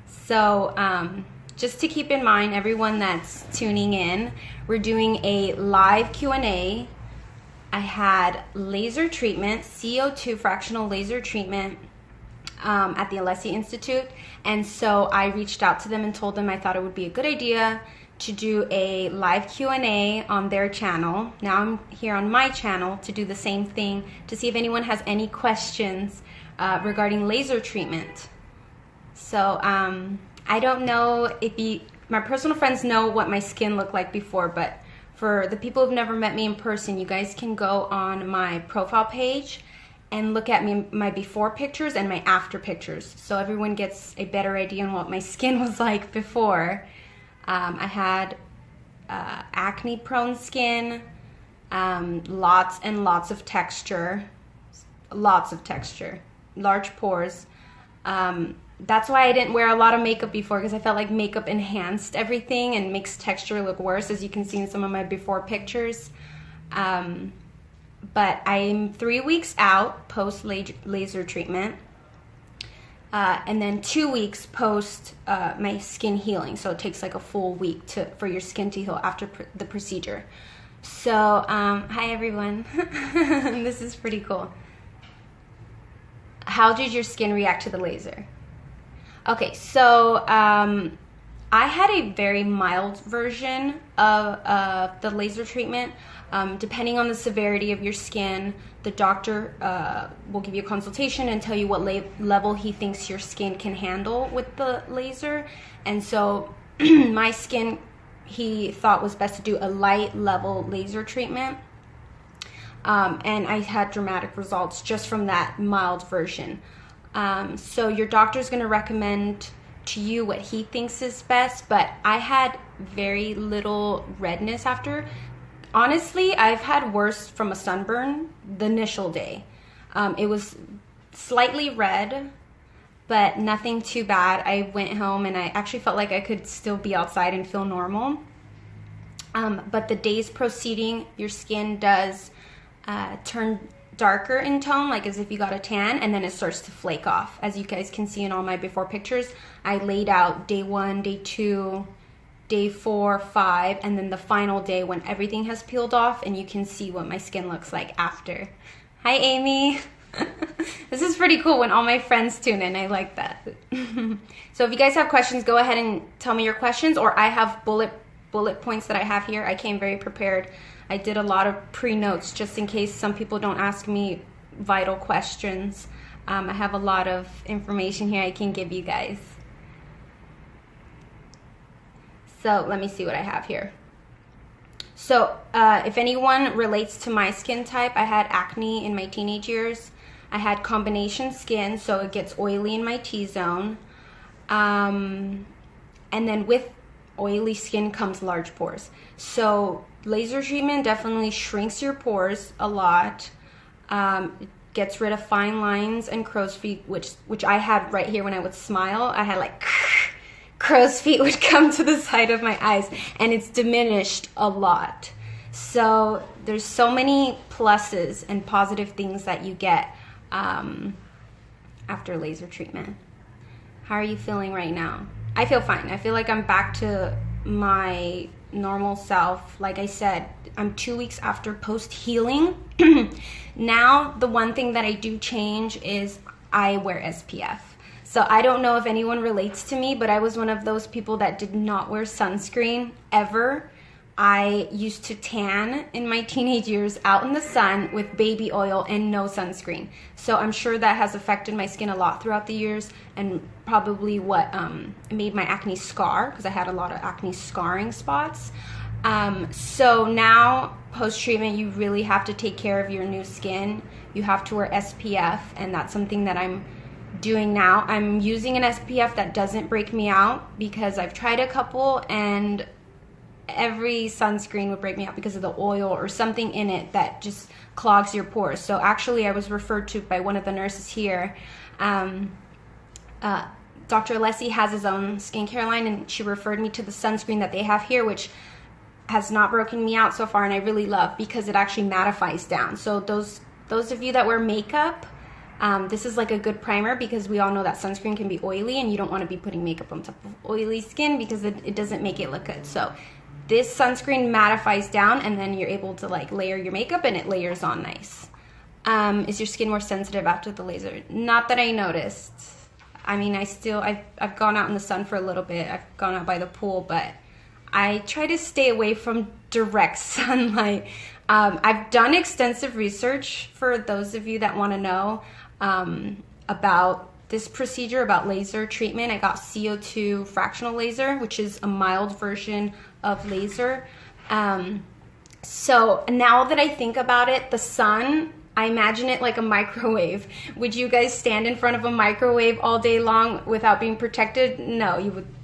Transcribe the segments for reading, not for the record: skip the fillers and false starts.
So just to keep in mind, everyone that's tuning in, we're doing a live Q&A. I had laser treatment, C02 fractional laser treatment at the Alessi Institute. And so I reached out to them and told them I thought it would be a good idea to do a live Q&A on their channel. Now I'm here on my channel to do the same thing, to see if anyone has any questions regarding laser treatment. So I don't know if my personal friends know what my skin looked like before, but for the people who've never met me in person, you guys can go on my profile page and look at my before pictures and my after pictures, so everyone gets a better idea on what my skin was like before. I had acne-prone skin, lots and lots of texture, large pores. That's why I didn't wear a lot of makeup before, because I felt like makeup enhanced everything and makes texture look worse, as you can see in some of my before pictures. But I'm 3 weeks out post laser treatment, and then 2 weeks post my skin healing. So it takes like a full week for your skin to heal after the procedure. So hi everyone. This is pretty cool. How did your skin react to the laser? Okay, so I had a very mild version of the laser treatment. Depending on the severity of your skin, the doctor will give you a consultation and tell you what level he thinks your skin can handle with the laser. And so my skin, he thought was best to do a light level laser treatment. And I had dramatic results just from that mild version. So your doctor's going to recommend to you what he thinks is best, but I had very little redness after. Honestly, I've had worse from a sunburn the initial day. It was slightly red, but nothing too bad. I went home and I actually felt like I could still be outside and feel normal. But the days proceeding, your skin does turn darker in tone, like as if you got a tan, and then it starts to flake off. As you guys can see in all my before pictures, I laid out day 1, day 2, day 4, 5, and then the final day when everything has peeled off, and you can see what my skin looks like after. Hi Amy. This is pretty cool when all my friends tune in. I like that. So if you guys have questions, go ahead and tell me your questions, or I have bullet points that I have here. I came very prepared. I did a lot of pre-notes just in case some people don't ask me vital questions. I have a lot of information here I can give you guys. So let me see what I have here. So if anyone relates to my skin type, I had acne in my teenage years. I had combination skin, so it gets oily in my T-zone. And then with oily skin comes large pores. So laser treatment definitely shrinks your pores a lot. It gets rid of fine lines and crow's feet, which I had right here when I would smile. I had like crow's feet would come to the side of my eyes, and it's diminished a lot. So there's so many pluses and positive things that you get after laser treatment. How are you feeling right now? I feel fine. I feel like I'm back to my normal self. Like I said, I'm 2 weeks after post healing. Now the one thing that I do change is I wear SPF. So I don't know if anyone relates to me, but I was one of those people that did not wear sunscreen ever. I used to tan in my teenage years out in the sun with baby oil and no sunscreen. So I'm sure that has affected my skin a lot throughout the years, and probably what made my acne scar, because I had a lot of acne scarring spots. So now post-treatment, you really have to take care of your new skin. You have to wear SPF, and that's something that I'm doing now. I'm using an SPF that doesn't break me out, because I've tried a couple and every sunscreen would break me out because of the oil or something in it that just clogs your pores. So actually I was referred to by one of the nurses here. Dr. Alessi has his own skincare line, and she referred me to the sunscreen that they have here, which has not broken me out so far, and I really love, because it actually mattifies down. So those of you that wear makeup, This is like a good primer because we all know that sunscreen can be oily and you don't want to be putting makeup on top of oily skin because it doesn't make it look good. So this sunscreen mattifies down and then you're able to like layer your makeup and it layers on nice. Is your skin more sensitive after the laser? Not that I noticed. I mean, I've gone out in the sun for a little bit. I've gone out by the pool, but I try to stay away from direct sunlight. I've done extensive research for those of you that want to know about this procedure, about laser treatment. I got C02 fractional laser, which is a mild version of laser. So now that I think about it, the sun, I imagine it like a microwave. Would you guys stand in front of a microwave all day long without being protected? No,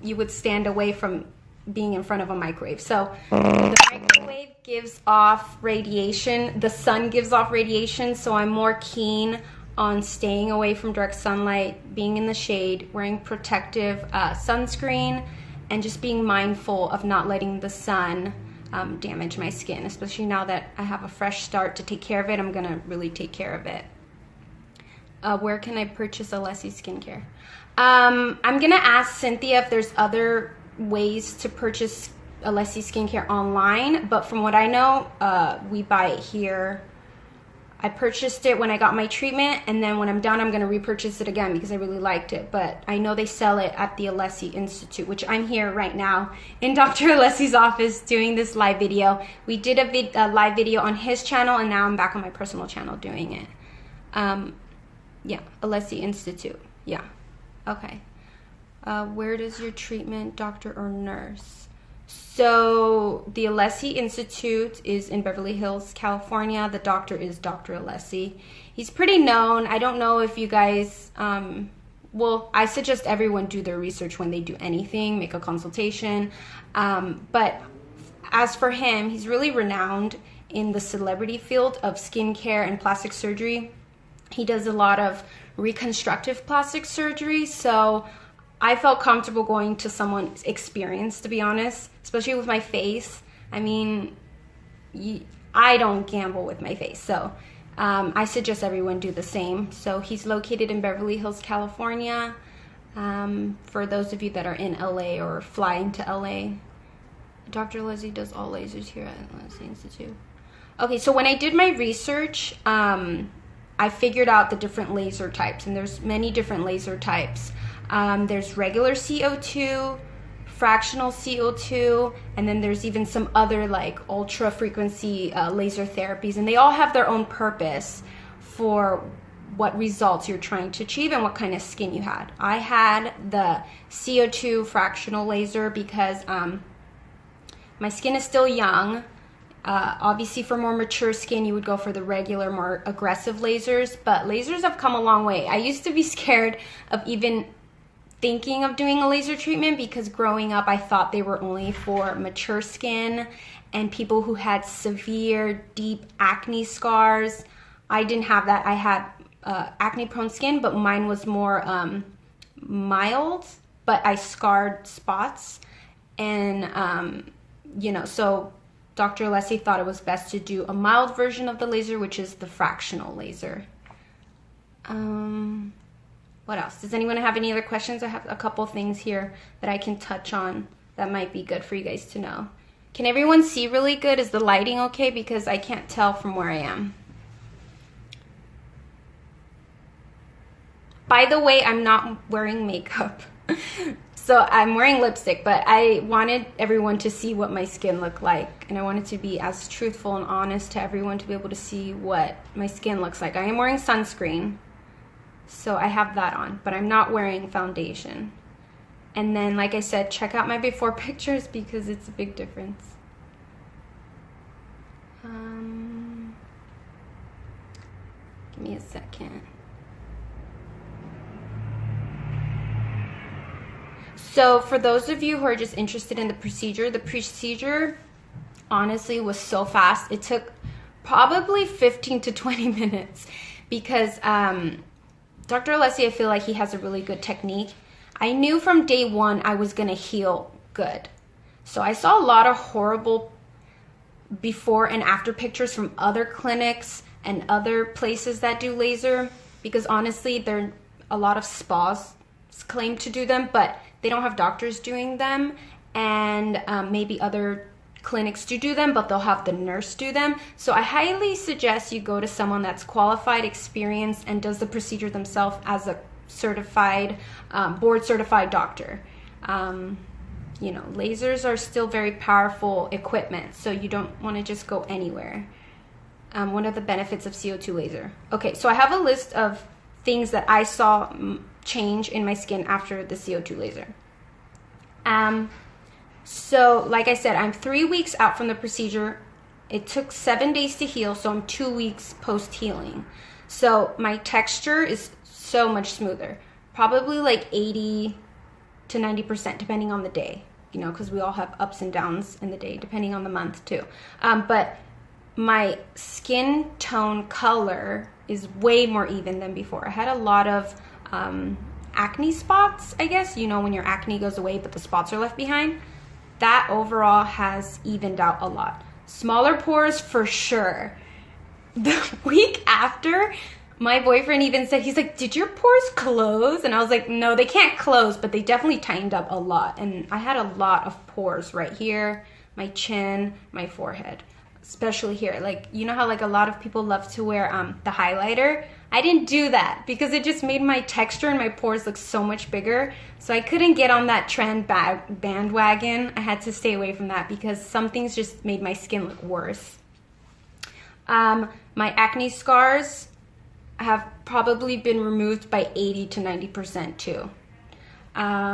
you would stand away from being in front of a microwave. So the microwave gives off radiation, the sun gives off radiation, so I'm more keen on staying away from direct sunlight, being in the shade, wearing protective sunscreen, and just being mindful of not letting the sun damage my skin, especially now that I have a fresh start to take care of it. I'm gonna really take care of it. Where can I purchase Alessi skincare? I'm gonna ask Cynthia if there's other ways to purchase Alessi skincare online, but from what I know, we buy it here. I purchased it when I got my treatment, and then when I'm done, I'm going to repurchase it again because I really liked it. But I know they sell it at the Alessi Institute, which I'm here right now in Dr. Alessi's office doing this live video. We did a live video on his channel, and now I'm back on my personal channel doing it. Yeah, Alessi Institute. Yeah. Okay. Where does your treatment, doctor or nurse? So the Alessi Institute is in Beverly Hills, California. The doctor is Dr. Alessi. He's pretty known. I don't know if you guys, well, I suggest everyone do their research when they do anything, make a consultation. But as for him, he's really renowned in the celebrity field of skincare and plastic surgery. He does a lot of reconstructive plastic surgery, so I felt comfortable going to someone experienced, to be honest, especially with my face. I mean, I don't gamble with my face, so I suggest everyone do the same. So he's located in Beverly Hills, California. For those of you that are in LA or flying to LA, Dr. Alessi does all lasers here at Alessi Institute. Okay, so when I did my research, I figured out the different laser types, and there's many different laser types. There's regular CO2, fractional CO2, and then there's even some other like ultra frequency laser therapies, and they all have their own purpose for what results you're trying to achieve and what kind of skin you had. I had the CO2 fractional laser because my skin is still young. Obviously for more mature skin you would go for the regular, more aggressive lasers, but lasers have come a long way. I used to be scared of even thinking of doing a laser treatment because growing up I thought they were only for mature skin and people who had severe deep acne scars. I didn't have that. I had acne prone skin, but mine was more mild, but I scarred spots, and you know, so Dr. Alessi thought it was best to do a mild version of the laser, which is the fractional laser. What else? Does anyone have any other questions? I have a couple things here that I can touch on that might be good for you guys to know. Can everyone see really good? Is the lighting okay? Because I can't tell from where I am. By the way, I'm not wearing makeup. So I'm wearing lipstick, but I wanted everyone to see what my skin looked like, and I wanted to be as truthful and honest to everyone to be able to see what my skin looks like. I am wearing sunscreen, so I have that on, but I'm not wearing foundation. And then, like I said, check out my before pictures because it's a big difference. Give me a second. So for those of you who are just interested in the procedure honestly was so fast. It took probably 15 to 20 minutes because Dr. Alessi, I feel like he has a really good technique. I knew from day one I was going to heal good. So I saw a lot of horrible before and after pictures from other clinics and other places that do laser. because honestly, a lot of spas claim to do them, but they don't have doctors doing them, and maybe other clinics do them, but they'll have the nurse do them. So I highly suggest you go to someone that's qualified, experienced, and does the procedure themselves as a certified, board certified doctor. You know, lasers are still very powerful equipment, so you don't want to just go anywhere. One of the benefits of CO2 laser. Okay, so I have a list of things that I saw change in my skin after the CO2 laser. So like I said, I'm 3 weeks out from the procedure. It took 7 days to heal, so I'm 2 weeks post-healing. So my texture is so much smoother, probably like 80 to 90%, depending on the day, you know, because we all have ups and downs in the day, depending on the month too. But my skin tone color is way more even than before. I had a lot of acne spots, I guess, you know, when your acne goes away but the spots are left behind. That overall has evened out a lot. Smaller pores for sure. The week after, my boyfriend even said, he's like, did your pores close? And I was like, no, they can't close, but they definitely tightened up a lot. And I had a lot of pores right here, my chin, my forehead, especially here. Like, you know how like a lot of people love to wear the highlighter? I didn't do that because it just made my texture and my pores look so much bigger. So I couldn't get on that trend bandwagon. I had to stay away from that because some things just made my skin look worse. My acne scars have probably been removed by 80 to 90% too.